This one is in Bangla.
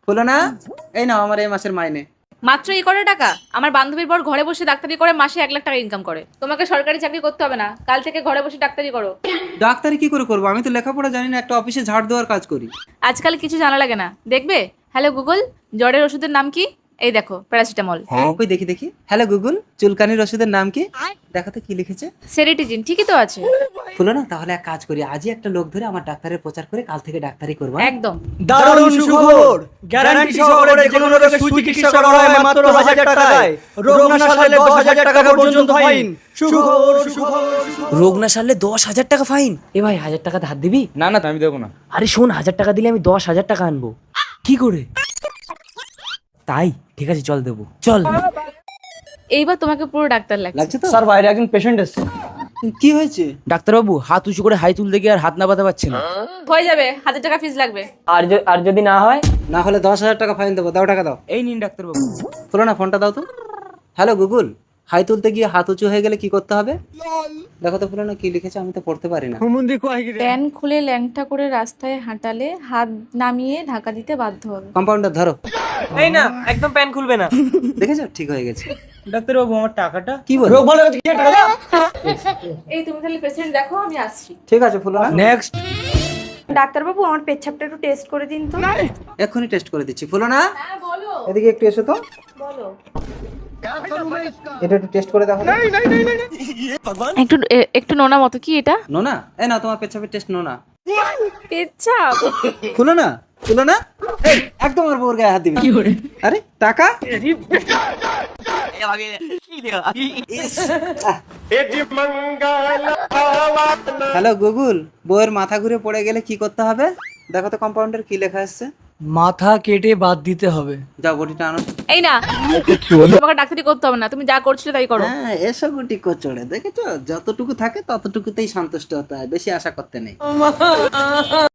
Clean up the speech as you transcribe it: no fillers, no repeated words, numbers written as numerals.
হলো না? এই নাও আমার এই মাসের মাইনে। মাত্র এই কটা টাকা? আমার বান্ধবীর বর ঘরে বসে ডাক্তারি করে মাসে 1 লাখ টাকা ইনকাম করে। তোমাকে সরকারি চাকরি করতে হবে না, কাল থেকে ঘরে বসে ডাক্তারি করো। ডাক্তারি কি করে করবো? আমি তো লেখাপড়া জানি না, একটা অফিসে ঝাড় দেওয়ার কাজ করি। আজকাল কিছু জানা লাগে না, দেখবে। হ্যালো গুগল, জ্বরের ওষুধের নাম কি? এই দেখো, প্যারাসিটামল। ওই দেখি দেখি। হ্যালো গুগল, চুলকানির ওষুধের নাম কি? দেখো তো কি লিখেছে। সেরিটিজিন, ঠিকই তো আছে। হলো না? তাহলে এক কাজ করি, আজই একটা লোক ধরে আমার ডাক্তারের প্রচার করে কাল থেকে ডাক্তারি করবো। একদম। দারুণ সুখবর, গ্যারান্টি সহকারে যে কোনো রোগের সুচিকিৎসা করা হয় মাত্র 1000 টাকায়। রোগ না সারলে 10,000 টাকা পর্যন্ত ফাইন। সুখবর সুখবর। রোগ না সারলে 10,000 টাকা ফাইন। এ ভাই 1000 টাকা ধার দিবি? না না আমি দেবো না। আরে শোন, 1000 টাকা দিলে আমি 10,000 টাকা আনবো। কি করে? তাই ঠিক আছে, চল দেবো, চল। এইবার তোমাকে পুরো ডাক্তার লাগছে। লাগছে তো? স্যার বাইরে একজন পেশেন্ট এসেছে। কি হয়েছে? ডাক্তারবাবু হাত উঁচু করে হাই তুলতে গিয়ে আর হাত নামাতে পারছে না। হয়ে যাবে, 1000 টাকা ফিস লাগবে। আর যদি না হয়? না হলে 10,000 টাকা ফাইন দেবো। দাও, টাকা দাও। এই নিন ডাক্তারবাবু। হলো না? ফোনটা দাও তো। হ্যালো গুগল, হাই তুলতে গিয়ে হাত উঁচু হয়ে গেলে কি করতে হবে? দেখো তো হলো না কি লিখেছে, আমি তো পড়তে পারি না। প্যান খুলে ল্যাংটা করে রাস্তায় হাঁটালে হাত নামিয়ে ঢাকা দিতে বাধ্য হবে। কম্পাউন্ডার ধরো। এই না, একদম প্যান খুলবে না। দেখেছো, ঠিক হয়ে গেছে। ডাক্তার বাবু আমার টাকাটা? কি বল? রোগ ভালো হচ্ছে কি টাকা দাও। এই তুমি তাহলে পেশেন্ট দেখো, আমি আসছি। ঠিক আছে ফুলো না, নেক্সট। ডাক্তারবাবু আমার পেচ্ছাপটা একটু টেস্ট করে দিন তো। এক্ষুনি টেস্ট করে দিচ্ছি। ফুলো না, হ্যাঁ বলো। এদিকে একটু এসো তো। বলো। এটা একটু টেস্ট করে দেখো। একটু একটু নোনা মতো, কি এটা? নোনা? এই নাও তোমার পেছাবের টেস্ট। নোনা? পেচ্ছাপ? ফুলো না, ফুলো না, এই একদম আর বোর গায়ে হাত দিবি। আরে টাকা। হ্যালো গুগল, বউয়ের মাথা ঘুরে পড়ে গেলে কি করতে হবে? দেখো তো কম্পাউন্ডার কি লেখা আছে। মাথা কেটে বাদ দিতে হবে। যাও বটিটা আনো। এই না, তোমাকে ডাক্তারি করতে হবে না, তুমি যা করছিলে তাই করো। হ্যাঁ, এসো গুটি কোচড়ে, দেখেছো যতটুকু থাকে ততটুকুতেই সন্তুষ্ট হতে হয়, বেশি আশা করতে নেই।